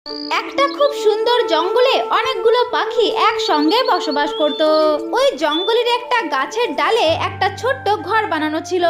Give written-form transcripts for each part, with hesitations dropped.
একটা খুব সুন্দর জঙ্গলে অনেকগুলো পাখি একসঙ্গে বসবাস করত। ওই জঙ্গলের একটা গাছের ডালে একটা ছোট্ট ঘর বানানো ছিল।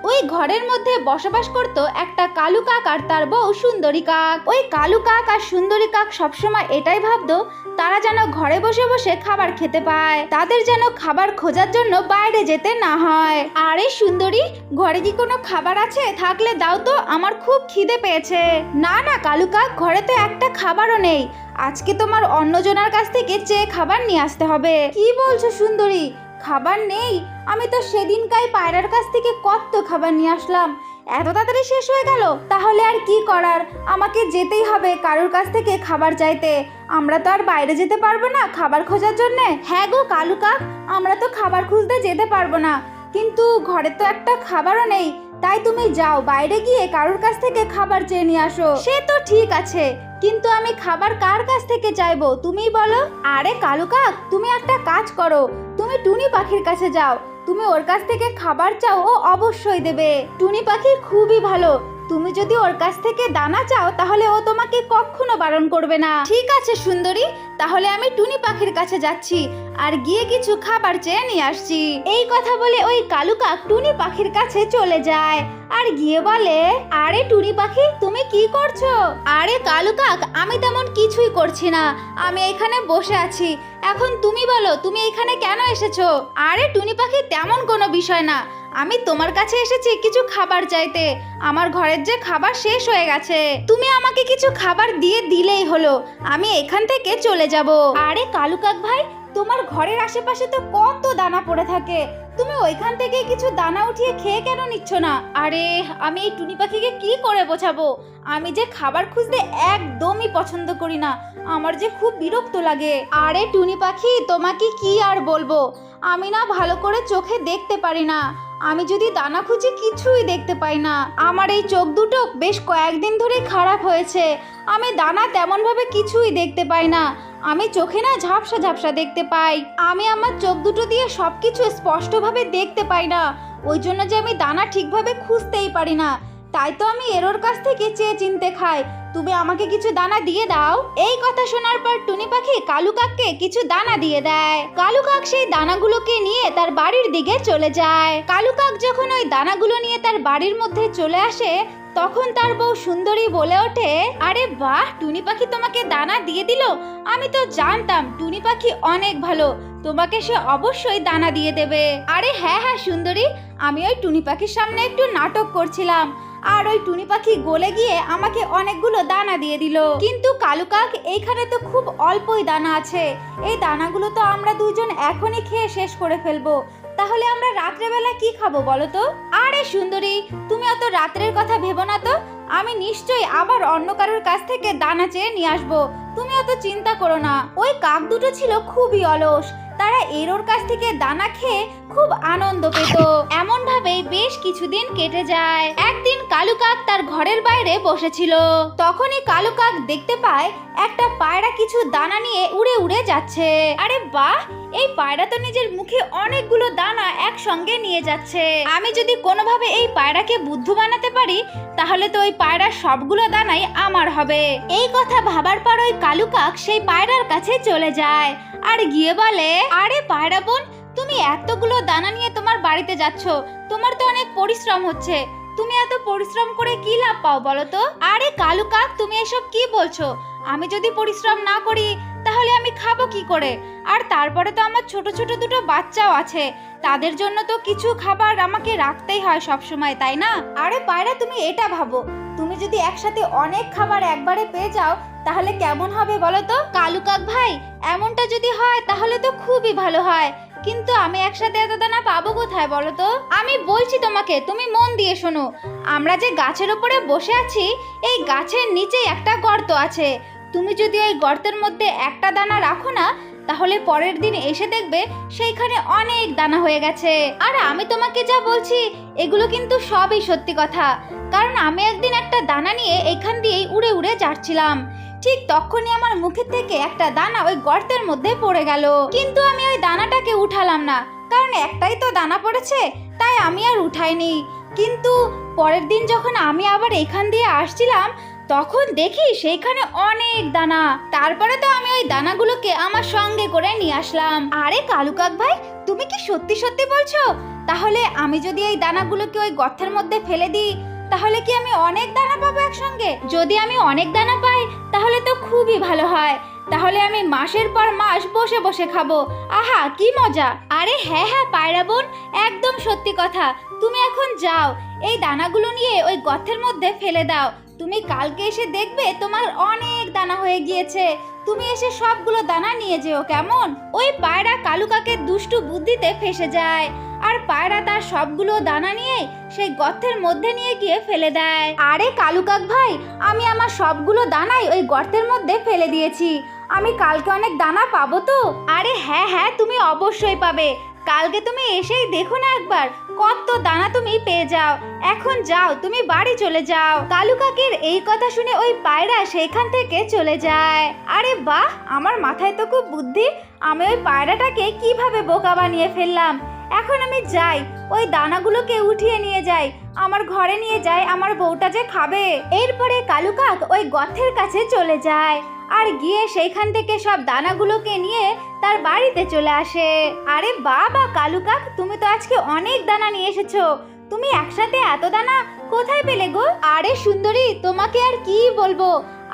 ওই ঘরের মধ্যে বসবাস করত একটা কালু কাক আর তার বউ সুন্দরী কাক। ওই কালু কাক আর সুন্দরী কাক সবসময় এটাই ভাবতো তারা যেন ঘরে বসে বসে খাবার খেতে পায়, তাদের যেন খাবার খোঁজার জন্য বাইরে যেতে না হয়। আরে সুন্দরী, ঘরে কি কোনো খাবার আছে? থাকলে দাও তো, আমার খুব খিদে পেয়েছে। না না কালু কাক, ঘরে তো একটা খাবারও নেই। আজকে তোমার অন্যজনের কাছ থেকে চেয়ে খাবার নিয়ে আসতে হবে। কি বলছো সুন্দরী, খাবার নেই? আমি তো সেদিনকাই পায়রার কাছ থেকে কত খাবার নিয়ে আসলাম, এত তাড়াতাড়ি শেষ হয়ে গেল। তাহলে আর কি করার, আমাকে যেতেই হবে কারোর কাছ থেকে খাবার চাইতে। আমরা তো আর বাইরে যেতে পারবো না খাবার খোঁজার জন্য। হ্যাঁ গো কালু কাক, আমরা তো খাবার খুঁজতে যেতে পারবো না, কিন্তু ঘরে তো একটা খাবারও নেই। তাই তুমি যাও, বাইরে গিয়ে কারোর কাছ থেকে খাবার চেয়ে নিয়ে আসো। সে তো ঠিক আছে, কিন্তু আমি খাবার কার কাছ থেকে চাইবো তুমিই বলো। আরে কালু কাক, তুমি একটা কাজ করো, তুমি টুনি পাখির কাছে যাও, তুমি ওর কাছ থেকে খাবার চাও, ও অবশ্যই দেবে। টুনি পাখি খুবই ভালো, তুমি যদি ওর কাছ থেকে দানা চাও তাহলে ও তোমাকে কখনো বারণ করবে না। ঠিক আছে সুন্দরী, তাহলে আমি টুনি পাখির কাছে যাচ্ছি আর গিয়ে কিছু খাবার চেয়ে নিয়ে আসছি। এই কথা বলে ওই কালু কাক টুনি পাখির কাছে চলে যায় আর গিয়ে বলে, আরে টুনি পাখি তুমি কি করছো? আরে কালু কাক, আমি তেমন কিছুই করছি না, আমি এখানে বসে আছি। এখন তুমি বলো, তুমি এখানে কেন এসেছো? আরে টুনি পাখি, তেমন কোনো বিষয় না, আমি তোমার কাছে এসেছি কিছু খাবার চাইতে। আমার ঘরের যে খাবার শেষ হয়ে গেছে, তুমি আমাকে কিছু খাবার দিয়ে দিলেই হলো, আমি এখান থেকে চলে যাব। আরে কালু কাক ভাই, তোমার ঘরের আশেপাশে তো কত দানা পড়ে থাকে, তুমি ওইখান থেকে কিছু দানা উঠিয়ে খেয়ে কেন নিচ্ছ না? আরে আমি এই টুনি পাখিকে কি করে বোঝাবো, আমি যে খাবার খুঁজতে একদমই পছন্দ করি না, আমার যে খুব বিরক্ত লাগে। আরে টুনি পাখি, তোমাকে কি আর বলবো, আমি না ভালো করে চোখে দেখতে পারি না, আমি যদি দানা খুঁজি কিছুই দেখতে পাই না। আমার এই চোখ দুটো বেশ কয়েকদিন ধরে খারাপ হয়েছে, আমি দানা তেমন ভাবে কিছুই দেখতে পাই না, আমি চোখে না ঝাপসা ঝাপসা দেখতে পাই। আমি আমার চোখ দুটো দিয়ে সবকিছু স্পষ্টভাবে দেখতে পাই না, ওই জন্য যে আমি দানা ঠিকভাবে খুঁজতেই পারি না, তাই তো আমি এরোর কাছ থেকে চেয়ে চিনতে খাই। তুমি আমাকে কিছু দানা দিয়ে দাও। এই কথা শোনার পর টুনি পাখি কালু কাককে কিছু দানা দিয়ে দেয়। কালু কাক সেই দানাগুলোকে নিয়ে তার বাড়ির দিকে চলে যায়। কালু কাক যখন ওই দানাগুলো নিয়ে তার বাড়ির মধ্যে চলে আসে, তখন তার বউ সুন্দরী বলে ওঠে, আরে বাহ, টুনি পাখি তোমাকে দানা দিয়ে দিল, আমি তো জানতাম টুনি পাখি অনেক ভালো, তোমাকে সে অবশ্যই দানা দিয়ে দেবে। আরে হ্যাঁ হ্যাঁ সুন্দরী, আমি ওই টুনি পাখির সামনে একটু নাটক করছিলাম, আর ওই টুনি পাখি গলে গিয়ে আমাকে অনেকগুলো দানা দিয়ে দিল। কিন্তু কালু কাক, এইখানে তো খুব অল্পই দানা আছে, এই দানাগুলো তো আমরা দুজন এখনই খেয়ে শেষ করে ফেলবো, তাহলে আমরা রাত্রেবেলা কি খাবো বলো তো? আরে সুন্দরী, তুমি অত রাত্রের কথা ভেবো না তো, আমি নিশ্চয়ই আবার অন্য কারোর কাছ থেকে দানা চেয়ে নিয়ে আসবো, তুমি অত চিন্তা করো না। ওই কাক দুটো ছিল খুবই অলস, তারা এরোর কাছ থেকে দানা খেয়ে খুব আনন্দ পেত। এমন ভাবেই বেশ কিছুদিন কেটে যায়। একদিন কালু কাক তার ঘরের বাইরে বসেছিল, তখনই কালু কাক দেখতে পায় একটা পায়রা কিছু দানা নিয়ে উড়ে উড়ে যাচ্ছে। আরে বাহ, এই পায়রা তো নিজের মুখে অনেকগুলো দানা একসঙ্গে নিয়ে যাচ্ছে। আমি যদি কোনোভাবে এই পায়রাকে বুদ্ধু বানাতে পারি, তাহলে তো ওই পায়রার সবগুলো দানাই আমার হবে। এই কথা ভাবার পর ওই কালু কাক সেই পায়রার কাছে চলে যায় আর গিয়ে বলে, আরে পায়রা বোন, তুমি এতগুলো দানা নিয়ে তোমার বাড়িতে যাচ্ছ, তোমার তো অনেক পরিশ্রম হচ্ছে, তুমি এত পরিশ্রম করে কি লাভ পাও বলো তো? আরে কালু কাক, তুমি এসব কি বলছো? আমি যদি পরিশ্রম না করি তাহলে আমি খাবো কি করে? আর তারপরে তো আমার ছোট ছোট দুটো বাচ্চাও আছে, তাদের জন্য তো কিছু খাবার আমাকে রাখতেই হয় সব সময়, তাই না? আরে পায়রা, তুমি এটা ভাবো, তুমি যদি একসাথে অনেক খাবার একবারে পেয়ে যাও তাহলে কেমন হবে বলো তো? কালু কাক ভাই, এমনটা যদি হয় তাহলে তো খুবই ভালো হয়, কিন্তু আমি একসাথে এত দানা পাবো কোথায় বলো তো? আমি বলছি তোমাকে, তুমি মন দিয়ে শোনো, আমরা যে গাছের উপরে বসে আছি, এই গাছের নিচেই একটা গর্ত আছে, তুমি যদি ওই গর্তের মধ্যে একটা দানা রাখো না, তাহলে পরের দিন এসে দেখবে সেইখানে অনেক দানা হয়ে গেছে। আর আমি তোমাকে যা বলছি এগুলো কিন্তু সবই সত্যি কথা, কারণ আমি একদিন একটা দানা নিয়ে এইখান দিয়েই উড়ে উড়ে যাচ্ছিলাম, ঠিক তখনই আমার মুখের থেকে একটা দানা ওই গর্তের মধ্যে পড়ে গেল, কিন্তু আমি ওই দানাটাকে উঠালাম না, কারণ একটাই তো দানা পড়েছে, তাই আমি আর উঠাইনি। কিন্তু পরের দিন যখন আমি আবার এখান দিয়ে আসছিলাম, তখন দেখি সেইখানে অনেক দানা। তারপরে তো আমি ওই দানাগুলোকে আমার সঙ্গে করে নিয়ে আসলাম। আরে কালু কাক ভাই, তুমি কি সত্যি সত্যি বলছো? তাহলে আমি যদি এই দানাগুলোকে ওই গর্তের মধ্যে ফেলে দিই, তাহলে কি আমি অনেক দানা পাবো একসঙ্গে? যদি আমি অনেক দানা পাই তাহলে তো খুবই ভালো হয়। তাহলে আমি মাসের পর মাস বসে বসে খাবো। আহা কি মজা! আরে হ্যাঁ হ্যাঁ পায়রা বোন, একদম সত্যি কথা। তুমি এখন যাও, এই দানাগুলো নিয়ে ওই গর্তের মধ্যে ফেলে দাও। তুমি কালকে এসে দেখবে তোমার অনেক দানা হয়ে গিয়েছে। তুমি এসে সবগুলো দানা নিয়ে যেও, কেমন? ওই পায়রা কালু কাকের দুষ্টু বুদ্ধিতে ফেসে যায়, আর পায়রা তার সবগুলো দানা নিয়ে সেই গর্তের মধ্যে নিয়ে গিয়ে ফেলে দেয়। আরে কালু কাক ভাই, আমি আমার সবগুলো দানাই ওই গর্তের মধ্যে ফেলে দিয়েছি। আমি কালকে অনেক দানা পাবো তো? আরে হ্যাঁ হ্যাঁ, তুমি অবশ্যই পাবে। কালকে তুমি এসেই দেখো না একবার, কত দানা তুমি পেয়ে যাও। এখন যাও, তুমি বাড়ি চলে যাও। কালু কাকের এই কথা শুনে ওই পায়রা সেইখান থেকে চলে যায়। আরে বাহ, আমার মাথায় তো খুব বুদ্ধি। আমি ওই পায়রাটাকে কিভাবে বোকা বানিয়ে ফেললাম। এখন আমি যাই, ওই দানাগুলোকে উঠিয়ে নিয়ে যাই, আমার ঘরে নিয়ে যাই, আমার বউটা যে খাবে। এরপরে কালু কাক ওই গর্তের কাছে চলে যায়, আর গিয়ে সেইখান থেকে সব দানাগুলোকে নিয়ে তার বাড়িতে চলে আসে। আরে বাবা কালু কাক, তুমি তো আজকে অনেক দানা নিয়ে এসেছো। তুমি একসাথে এত দানা কোথায় পেলে গো? আরে সুন্দরী, তোমাকে আর কি বলবো,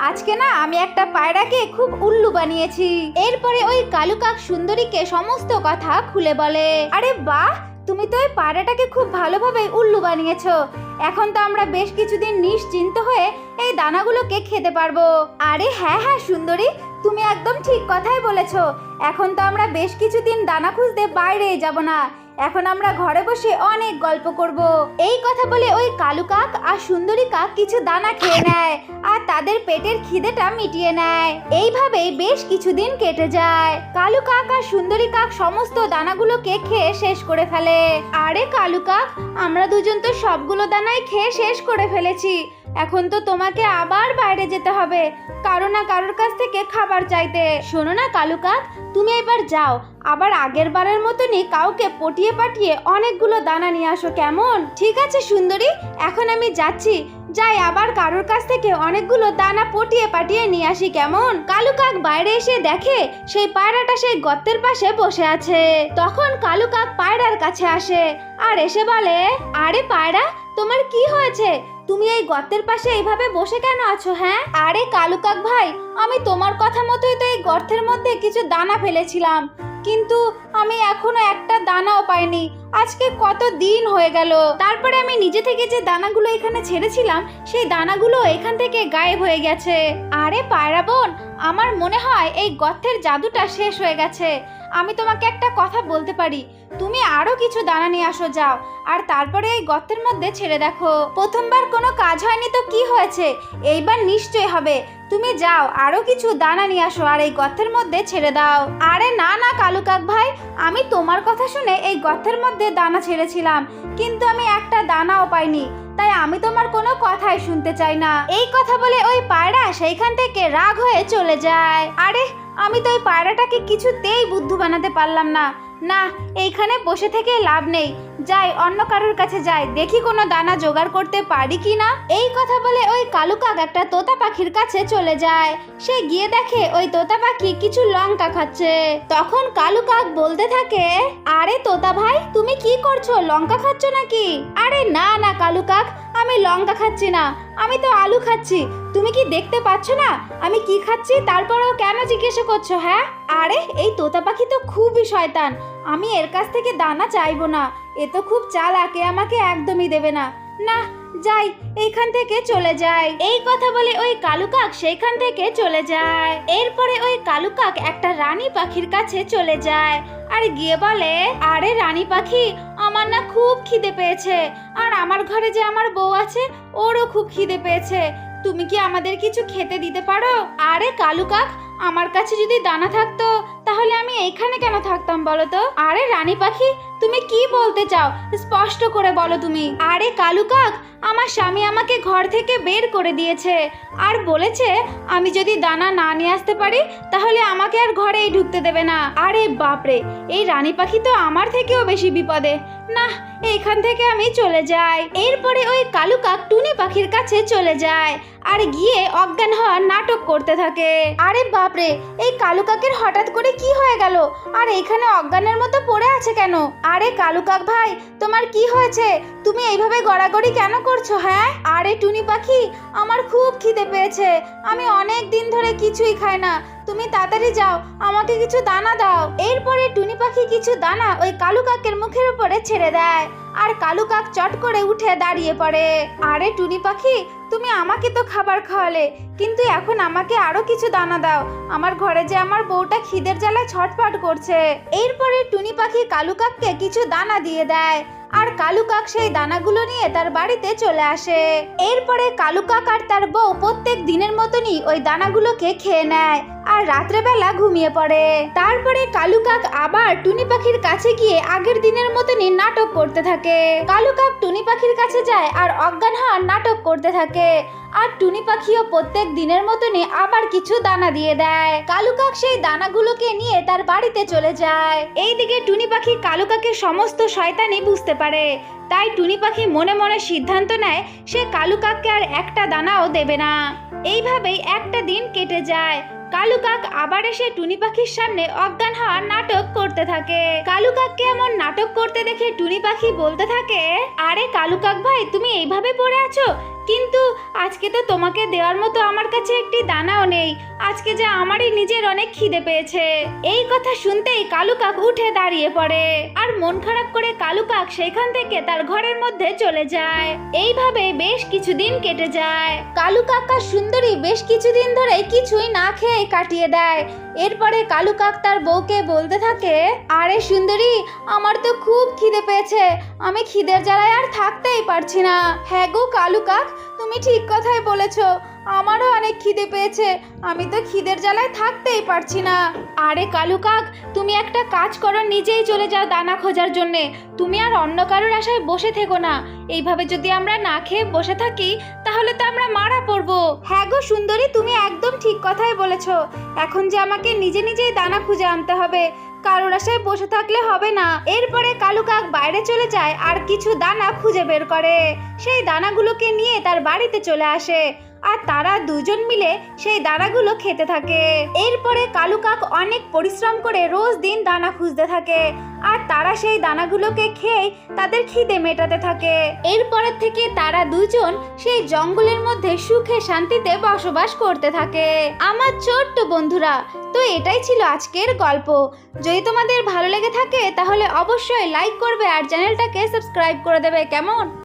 আজকে না আমি একটা পায়রাকে খুব উল্লু বানিয়েছি। এরপরে ওই কালু কাক সুন্দরীকে সমস্ত কথা খুলে বলে। আরে বাহ, তুমি তো ওই পায়রাটাকে খুব ভালোভাবে উল্লু বানিয়েছো। এখন তো আমরা বেশ কিছুদিন নিশ্চিন্ত হয়ে এই দানাগুলোকে খেতে পারবো। আরে হ্যাঁ হ্যাঁ সুন্দরী, তুমি একদম ঠিক কথাই বলেছো। এখন তো আমরা বেশ কিছুদিন দানা খুঁজতে বাইরেই যাব না, এখন আমরা ঘরে বসে অনেক গল্প করব। এই কথা বলে ওই কালু কাক আর সুন্দরী কাক কিছু দানা খেয়ে নেয়, আর তাদের পেটের খিদেটা মিটিয়ে নেয়। এইভাবেই বেশ কিছুদিন কেটে যায়। কালু কাক আর সুন্দরী কাক সমস্ত দানাগুলোকে খেয়ে শেষ করে ফেলে। আরে কালু কাক, আমরা দুজন তো সবগুলো দানাই খেয়ে শেষ করে ফেলেছি। এখন তো তোমাকে আবার বাইরে যেতে হবে কারো না কারোর কাছ থেকে খাবার চাইতে। শোনো না কালু কাক, তুমি এবার যাও, আবার আগের বারের মতনই কাউকে পটিয়ে পাঠিয়ে অনেকগুলো দানা নিয়ে আসো, কেমন? ঠিক আছে সুন্দরী, এখন আমি যাচ্ছি, যাই আবার কারোর কাছ থেকে অনেকগুলো দানা পটিয়ে পাঠিয়ে নিয়ে আসি, কেমন? কালু কাক বাইরে এসে দেখে সেই পায়রাটা সেই গর্তের পাশে বসে আছে। তখন কালু কাক পায়রার কাছে আসে আর এসে বলে, আরে পায়রা, তোমার কি হয়েছে? তুমি এই গর্তের পাশে এইভাবে বসে কেন আছো? হ্যাঁ? আরে কালু কাক ভাই, আমি তোমার কথা মতোই তো এই গর্তের মধ্যে কিছু দানা ফেলেছিলাম, কিন্তু আমি এখনো একটা দানাও পাইনি। আজকে কত দিন হয়ে গেল। তারপরে আমি নিজে থেকে যে দানাগুলো এখানে ছেড়েছিলাম সেই দানাগুলো এখান থেকে গায়েব হয়ে গেছে। আরে পায়রা বোন, আমার মনে হয় এই গর্তের জাদুটা শেষ হয়ে গেছে। আমি তোমাকে একটা কথা বলতে পারি, তুমি আরো কিছু দানা নিয়ে আসো, যাও, আর তারপরে এই গর্তের মধ্যে ছেড়ে দেখো। প্রথমবার কোনো কাজ হয়নি তো কি হয়েছে, এইবার নিশ্চয়ই হবে। তুমি যাও, আরো কিছু দানা নিয়ে আসো আর এই গর্তের মধ্যে ছেড়ে দাও। আরে না না কালু কাক ভাই, আমি তোমার কথা শুনে এই গর্তের মধ্যে দানা ছেড়েছিলাম, কিন্তু আমি একটা দানাও পাইনি, তাই আমি তোমার কোনো কথাই শুনতে চাই না। এই কথা বলে ওই পায়রা সেইখান থেকে রাগ হয়ে চলে যায়। আরে আমি তো ওই পায়রাটাকে কিছুতেই বুদ্ধু বানাতে পারলাম না। না, এইখানে বসে থেকে লাভ নেই, যাই অন্য কারোর কাছে যাই, দেখি কোনো দানা জোগাড় করতে পারি কি না। এই কথা বলে ওই কালু কাক একটা তোতা পাখির কাছে চলে যায়। সে গিয়ে দেখে ওই তোতা পাখি কিছু লঙ্কা খাচ্ছে। তখন কালু কাক বলতে থাকে, আরে তোতা ভাই, তুমি কি করছো? লঙ্কা খাচ্ছ নাকি? আরে না না কালু কাক, আমি লঙ্কা খাচ্ছি না, আমি তো আলু খাচ্ছি। তুমি কি দেখতে পাচ্ছ না আমি কি খাচ্ছি? তারপরেও কেন জিজ্ঞাসা করছো? হ্যাঁ? আরে এই তোতা পাখি তো খুবই শয়তান, আমি এর কাছ থেকে দানা চাইবো না, এ তো খুব চালাক, আমাকে একদমই দেবে না। না, যাই, এইখান থেকে চলে যাই। এই কথা বলে ওই কালু কাক সেইখান থেকে চলে যায়। এরপরে ওই কালু কাক একটা রানী পাখির কাছে চলে যায় আর গিয়ে বলে, আরে রানী পাখি, আমার না খুব খিদে পেয়েছে, আর আমার ঘরে যে আমার বউ আছে ওরও খুব খিদে পেয়েছে, তুমি কি আমাদের কিছু খেতে দিতে পারো? আরে কালু কাক, আমার কাছে যদি দানা থাকতো তাহলে আমি এইখানে কেন থাকতাম বলো তো? আরে রানী পাখি, তুমি কি বলতে চাও? স্পষ্ট করে বলো তুমি। আরে কালু কাক, আমার স্বামী আমাকে ঘর থেকে বের করে দিয়েছে আর বলেছে আমি যদি দানা না নিয়ে আসতে পারি তাহলে আমাকে আর ঘরেই ঢুকতে দেবে না। আরে বাপরে, এই রানী পাখি তো আমার থেকেও বেশি বিপদে। না, এইখান থেকে আমি চলে যাই। এরপরে ওই কালু কাক টুনি পাখির কাছে চলে যায় আর গিয়ে অজ্ঞান হওয়ার নাটক করতে থাকে। আরে বাপরে, এই কালু কাকের হঠাৎ করে কি হয়ে গেল আর এখানে অজ্ঞানের মতো পড়ে আছে কেন? আরে কালু কাক ভাই, তোমার কি হয়েছে? তুমি এইভাবে গড়াগড়ি কেন করছো? হ্যাঁ, আরে টুনি পাখি, আমার খুব খিদে পেয়েছে, আমি অনেক দিন ধরে কিছুই খাই না, তুমি তাড়াতাড়ি যাও, আমাকে কিছু দানা দাও। এরপরে টুনি পাখি কিছু দানা ওই কালু কাকের মুখের উপরে ছেড়ে দেয় আর কালু কাক চট করে উঠে দাঁড়িয়ে পড়ে। আরে টুনি পাখি, তুমি আমাকে তো খাবার খাওয়ালে, কিন্তু এখন আমাকে আরো কিছু দানা দাও, আমার ঘরে যে আমার বউটা খিদের জ্বালায় ছটফট করছে। এরপরে টুনি পাখি কালু কাককে কিছু দানা দিয়ে দেয় আর কালু কাক সেই দানাগুলো নিয়ে তার বাড়িতে চলে আসে। এরপরে কালু কাক আর তার বউ প্রত্যেক দিনের মতনই ওই দানাগুলোকে খেয়ে নেয় আর রাত্রেবেলা ঘুমিয়ে পড়ে। তারপরে কালু কাক আবার টুনি পাখির কাছে গিয়ে আগের দিনের মতনই নাটক করতে থাকে। কালু কাক টুনি পাখির কাছে যায় আর অজ্ঞান হওয়ার নাটক করতে থাকে আর টুনি পাখিও প্রত্যেক দিনের মতনই আবার কিছু দানা দিয়ে দেয়। কালু কাক সেই দানাগুলোকে নিয়ে তার বাড়িতে চলে যায়। এইদিকে টুনি পাখি কালু কাকের সমস্ত শয়তানি বুঝতে পারে, তাই টুনি পাখি মনে মনে সিদ্ধান্ত নেয় সে কালু কাককে আর একটা দানাও দেবে না। এইভাবেই একটা দিন কেটে যায়। কালু কাক আবার এসে টুনি পাখির সামনে অজ্ঞান হওয়ার নাটক করতে থাকে। কালু কাককে এমন নাটক করতে দেখে টুনি পাখি বলতে থাকে, আরে কালু কাক ভাই, তুমি এইভাবে পড়ে আছো, কিন্তু আজকে তো তোমাকে দেওয়ার মতো আমার কাছে একটি দানাও নেই, আজকে যে আমারই নিজের অনেক খিদে পেয়েছে। এই কথা শুনতেই কালু কাক উঠে দাঁড়িয়ে পড়ে আর মন খারাপ করে কালু কাক সেখান থেকে তার ঘরের মধ্যে চলে যায়। এইভাবে বেশ কিছুদিন কেটে যায়। কালু কাক আর সুন্দরী বেশ কিছুদিন ধরে কিছুই না খেয়ে কাটিয়ে দেয়। এরপরে কালু কাক তার বউকে বলতে থাকে, আরে সুন্দরী, আমার তো খুব খিদে পেয়েছে, আমি খিদের জ্বালায় আর থাকতেই পারছি না। হ্যাঁ গো কালু কাক, তুমি ঠিক কথাই বলেছো, আমারও অনেক খিদে পেয়েছে, আমি তো খিদের জ্বালায় থাকতেই পারছি না। আরে কালু কাক, তুমি একটা কাজ করো, নিজেই চলে যাও দানা খোঁজার জন্যে, তুমি আর অন্য কারোর আশায় বসে থেকো না। এইভাবে যদি আমরা না খেয়ে বসে থাকি তাহলে তো আমরা মারা পড়বো। হ্যাঁ গো সুন্দরী, তুমি একদম ঠিক কথাই বলেছো, এখন যে আমাকে নিজে নিজেই দানা খুঁজে আনতে হবে, কারোর আশায় বসে থাকলে হবে না। এরপরে কালু কাক বাইরে চলে যায় আর কিছু দানা খুঁজে বের করে, সেই দানাগুলোকে নিয়ে তার বাড়িতে চলে আসে আর তারা দুজন মিলে সেই দানাগুলো খেতে থাকে। এরপরে কালু কাক অনেক পরিশ্রম করে রোজ দিন দানা খুঁজতে থাকে আর তারা সেই দানাগুলোকে খেয়ে তাদের খিদে মেটাতে থাকে। এরপরের থেকে তারা দুজন সেই জঙ্গলের মধ্যে সুখে শান্তিতে বসবাস করতে থাকে। আমার ছোট্ট বন্ধুরা, তো এটাই ছিল আজকের গল্প। যদি তোমাদের ভালো লেগে থাকে তাহলে অবশ্যই লাইক করবে আর চ্যানেলটাকে সাবস্ক্রাইব করে দেবে, কেমন?